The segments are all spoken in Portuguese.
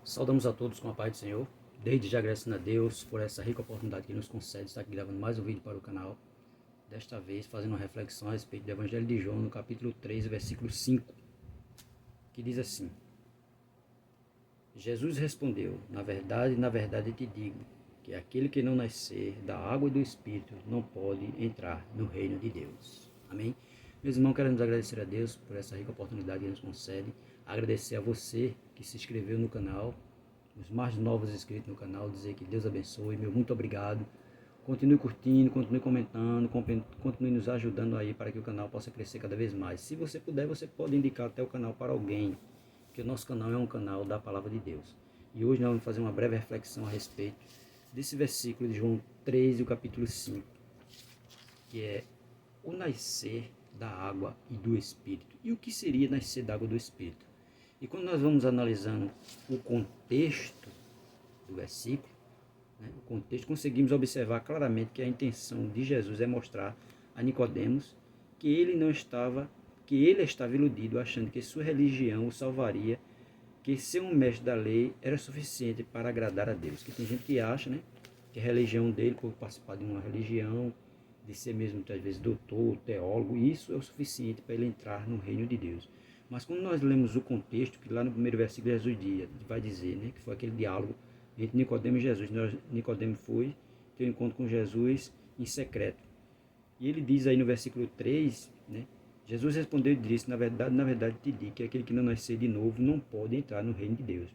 Saudamos a todos com a paz do Senhor. Desde já agradecendo a Deus por essa rica oportunidade que nos concede estar aqui gravando mais um vídeo para o canal. Desta vez fazendo uma reflexão a respeito do Evangelho de João, no capítulo 3, versículo 5, que diz assim: Jesus respondeu: na verdade te digo, que aquele que não nascer da água e do Espírito não pode entrar no reino de Deus. Amém? Meus irmãos, queremos agradecer a Deus por essa rica oportunidade que nos concede. Agradecer a você que se inscreveu no canal, os mais novos inscritos no canal, dizer que Deus abençoe, meu muito obrigado. Continue curtindo, continue comentando, continue nos ajudando aí para que o canal possa crescer cada vez mais. Se você puder, você pode indicar até o canal para alguém, que o nosso canal é um canal da Palavra de Deus. E hoje nós vamos fazer uma breve reflexão a respeito desse versículo de João 3, o capítulo 5, que é o nascer da água e do Espírito. E o que seria nascer da água e do Espírito? E quando nós vamos analisando o contexto do versículo, o contexto, conseguimos observar claramente que a intenção de Jesus é mostrar a Nicodemos que ele estava iludido, achando que sua religião o salvaria, que ser um mestre da lei era suficiente para agradar a Deus. Que tem gente que acha, que a religião dele, por participar de uma religião, de ser mesmo muitas vezes doutor, teólogo, isso é o suficiente para ele entrar no reino de Deus. Mas quando nós lemos o contexto, que lá no primeiro versículo Jesus vai dizer, que foi aquele diálogo entre Nicodemo e Jesus. Nicodemo foi ter um encontro com Jesus em secreto. E ele diz aí no versículo 3, Jesus respondeu e disse: na verdade te digo que aquele que não nascer de novo não pode entrar no reino de Deus.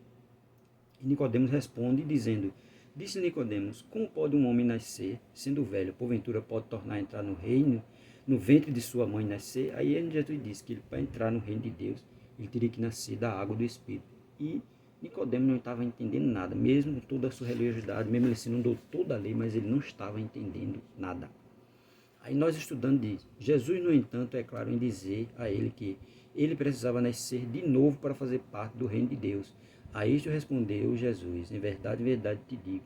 E Nicodemos responde dizendo: disse Nicodemos: como pode um homem nascer, sendo velho, porventura pode tornar a entrar no reino, no ventre de sua mãe nascer? Aí Jesus disse que para entrar no reino de Deus, ele teria que nascer da água do Espírito. E Nicodemos não estava entendendo nada, mesmo com toda a sua religiosidade, mesmo ele sendo um doutor da lei, mas ele não estava entendendo nada. Aí nós estudando diz, Jesus, no entanto, é claro em dizer a ele que ele precisava nascer de novo para fazer parte do reino de Deus. A isto respondeu Jesus: em verdade te digo,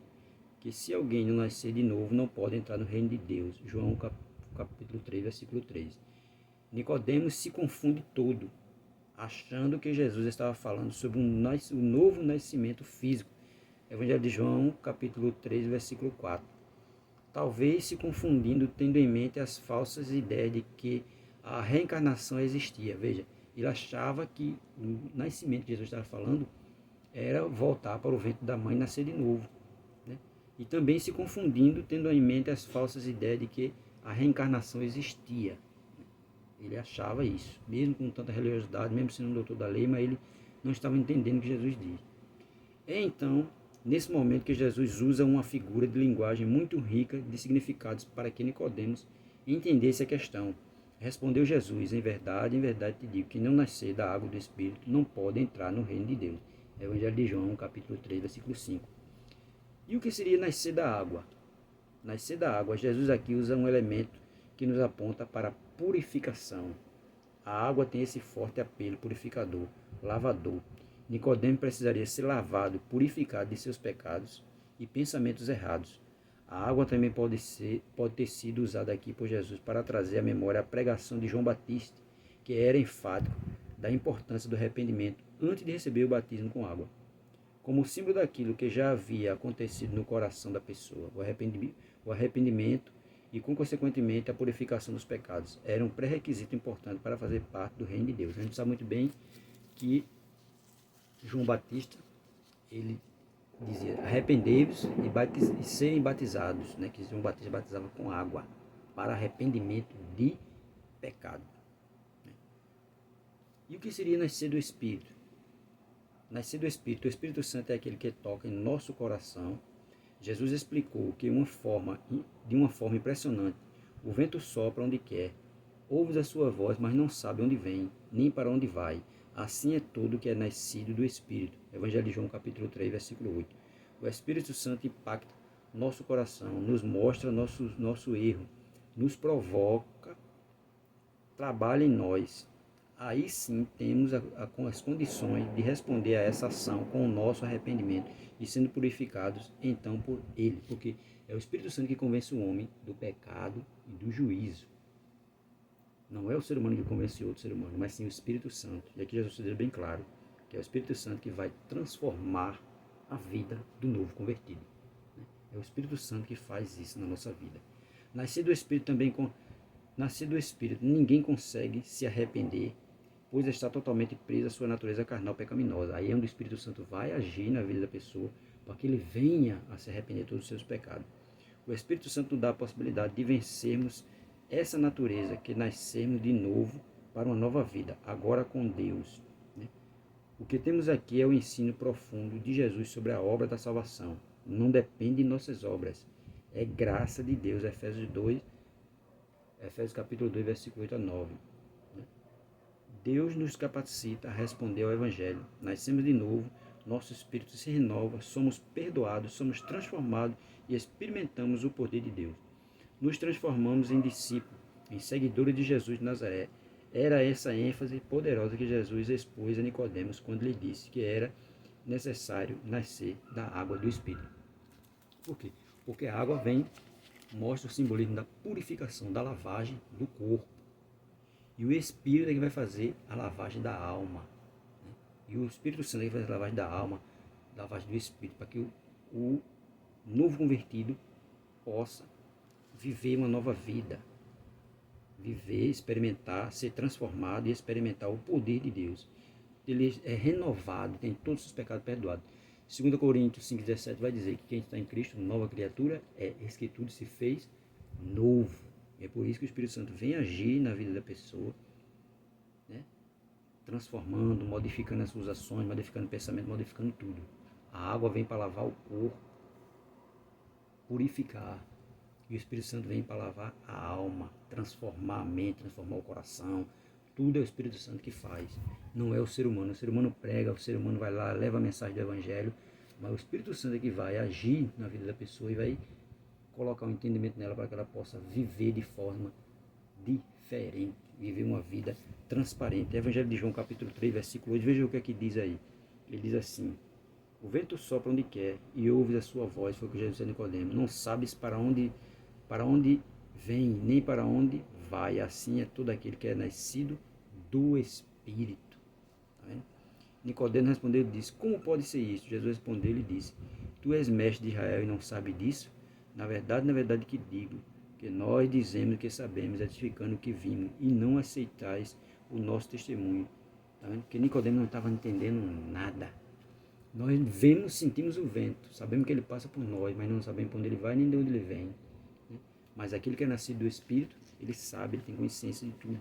que se alguém não nascer de novo, não pode entrar no reino de Deus. João capítulo 3, versículo 3. Nicodemos se confunde todo, achando que Jesus estava falando sobre um novo nascimento físico. Evangelho de João, capítulo 3, versículo 4. Talvez se confundindo, tendo em mente as falsas ideias de que a reencarnação existia. Veja, ele achava que o nascimento que Jesus estava falando era voltar para o ventre da mãe e nascer de novo. E também se confundindo, tendo em mente as falsas ideias de que a reencarnação existia. Ele achava isso, mesmo com tanta religiosidade, mesmo sendo um doutor da lei, mas ele não estava entendendo o que Jesus diz. É então, nesse momento, que Jesus usa uma figura de linguagem muito rica de significados para que Nicodemos entendesse a questão. Respondeu Jesus: em verdade te digo, que não nascer da água do Espírito não pode entrar no reino de Deus. Evangelho de João, capítulo 3, versículo 5. E o que seria nascer da água? Nascer da água, Jesus aqui usa um elemento que nos aponta para a purificação. A água tem esse forte apelo purificador, lavador. Nicodemo precisaria ser lavado, purificado de seus pecados e pensamentos errados. A água também pode ter sido usada aqui por Jesus para trazer à memória a pregação de João Batista, que era enfático da importância do arrependimento antes de receber o batismo com água, como símbolo daquilo que já havia acontecido no coração da pessoa. O arrependimento e, consequentemente, a purificação dos pecados era um pré-requisito importante para fazer parte do reino de Deus. A gente sabe muito bem que João Batista, ele dizia: arrependei-vos e serem batizados, que João Batista batizava com água, para arrependimento de pecado. E o que seria nascer do Espírito? Nascer do Espírito. O Espírito Santo é aquele que toca em nosso coração. Jesus explicou que de uma forma impressionante. O vento sopra onde quer, ouves a sua voz, mas não sabe onde vem, nem para onde vai. Assim é todo que é nascido do Espírito. Evangelho de João, capítulo 3, versículo 8. O Espírito Santo impacta nosso coração, nos mostra nosso erro, nos provoca, trabalha em nós. Aí sim temos as condições de responder a essa ação com o nosso arrependimento e sendo purificados então por Ele, porque é o Espírito Santo que convence o homem do pecado e do juízo. Não é o ser humano que convence outro ser humano, mas sim o Espírito Santo. E aqui Jesus deixa bem claro que é o Espírito Santo que vai transformar a vida do novo convertido. É o Espírito Santo que faz isso na nossa vida. Nascer do Espírito nascer do Espírito, ninguém consegue se arrepender, pois está totalmente preso à sua natureza carnal pecaminosa. Aí é onde o Espírito Santo vai agir na vida da pessoa, para que ele venha a se arrepender de todos os seus pecados. O Espírito Santo nos dá a possibilidade de vencermos essa natureza, que nascemos de novo para uma nova vida, agora com Deus. O que temos aqui é o ensino profundo de Jesus sobre a obra da salvação. Não depende de nossas obras. É graça de Deus. Efésios capítulo 2, versículo 8 a 9. Deus nos capacita a responder ao Evangelho. Nascemos de novo, nosso espírito se renova, somos perdoados, somos transformados e experimentamos o poder de Deus. Nos transformamos em discípulos, em seguidores de Jesus de Nazaré. Era essa ênfase poderosa que Jesus expôs a Nicodemos quando lhe disse que era necessário nascer da água do Espírito. Por quê? Porque a água mostra o simbolismo da purificação, da lavagem do corpo. E o Espírito é que vai fazer a lavagem da alma. E o Espírito Santo é que vai fazer a lavagem da alma, a lavagem do Espírito, para que o novo convertido possa viver uma nova vida. Viver, experimentar, ser transformado e experimentar o poder de Deus. Ele é renovado, tem todos os pecados perdoados. 2 Coríntios 5,17 vai dizer que quem está em Cristo, nova criatura, eis que tudo se fez novo. É por isso que o Espírito Santo vem agir na vida da pessoa, né? Transformando, modificando as suas ações, modificando o pensamento, modificando tudo. A água vem para lavar o corpo, purificar. E o Espírito Santo vem para lavar a alma, transformar a mente, transformar o coração. Tudo é o Espírito Santo que faz. Não é o ser humano. O ser humano prega, o ser humano vai lá, leva a mensagem do Evangelho. Mas o Espírito Santo é que vai agir na vida da pessoa e vai colocar um entendimento nela para que ela possa viver de forma diferente. Viver uma vida transparente. Evangelho de João capítulo 3, versículo 8. Veja o que é que diz aí. Ele diz assim: o vento sopra onde quer e ouves a sua voz. Foi o que Jesus disse a Nicodemo. Não sabes para onde vem, nem para onde vai. Assim é todo aquele que é nascido do Espírito. Tá vendo? Nicodemo respondeu e disse: como pode ser isso? Jesus respondeu e disse: tu és mestre de Israel e não sabe disso? Na verdade que digo, que nós dizemos que sabemos, edificando o que vimos, e não aceitais o nosso testemunho. Tá vendo? Porque Nicodemo não estava entendendo nada. Nós vemos, sentimos o vento, sabemos que ele passa por nós, mas não sabemos para onde ele vai nem de onde ele vem. Mas aquele que é nascido do Espírito, ele sabe, ele tem consciência de tudo.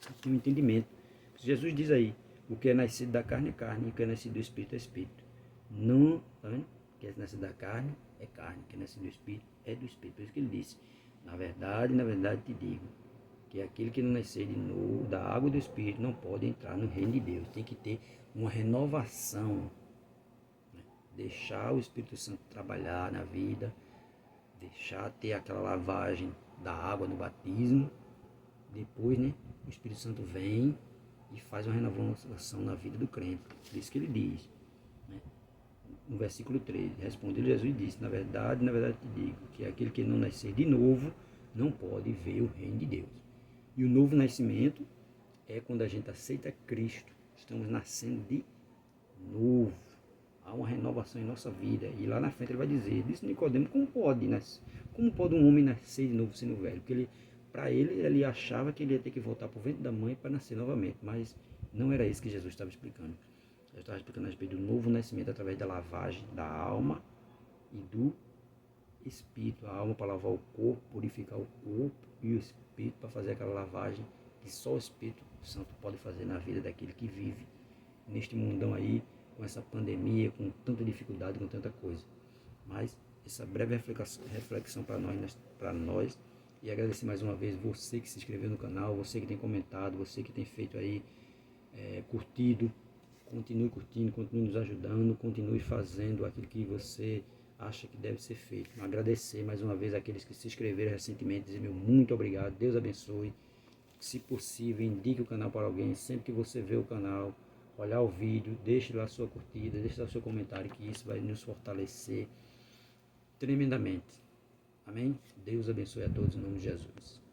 Ele tem um entendimento. Jesus diz aí, o que é nascido da carne é carne, e o que é nascido do Espírito é Espírito. Não, tá vendo? O que é nascido da carne é carne, o que é nascido do Espírito é do Espírito. Por isso que ele disse, na verdade te digo, que aquele que não nascer de novo da água e do Espírito não pode entrar no reino de Deus. Tem que ter uma renovação, né? Deixar o Espírito Santo trabalhar na vida, deixar ter aquela lavagem da água no batismo. Depois, né, o Espírito Santo vem e faz uma renovação na vida do crente. Por isso que ele diz, né, no versículo 13, respondeu Jesus e disse: na verdade te digo, que aquele que não nascer de novo não pode ver o reino de Deus. E o novo nascimento é quando a gente aceita Cristo. Estamos nascendo de novo. Há uma renovação em nossa vida. E lá na frente ele vai dizer, disse Nicodemo, como pode um homem nascer de novo sendo velho? Porque para ele achava que ele ia ter que voltar para o ventre da mãe para nascer novamente. Mas não era isso que Jesus estava explicando. Jesus estava explicando a respeito do novo nascimento através da lavagem da alma e do Espírito. A alma para lavar o corpo, purificar o corpo, e o Espírito para fazer aquela lavagem que só o Espírito Santo pode fazer na vida daquele que vive neste mundão aí, com essa pandemia, com tanta dificuldade, com tanta coisa. Mas essa breve reflexão para nós, e agradecer mais uma vez você que se inscreveu no canal, você que tem comentado, você que tem feito aí, curtido. Continue curtindo, continue nos ajudando, continue fazendo aquilo que você acha que deve ser feito. Agradecer mais uma vez àqueles que se inscreveram recentemente, dizer meu muito obrigado, Deus abençoe. Se possível, indique o canal para alguém. Sempre que você vê o canal, olhar o vídeo, deixe lá sua curtida, deixe lá seu comentário, que isso vai nos fortalecer tremendamente. Amém? Deus abençoe a todos em nome de Jesus.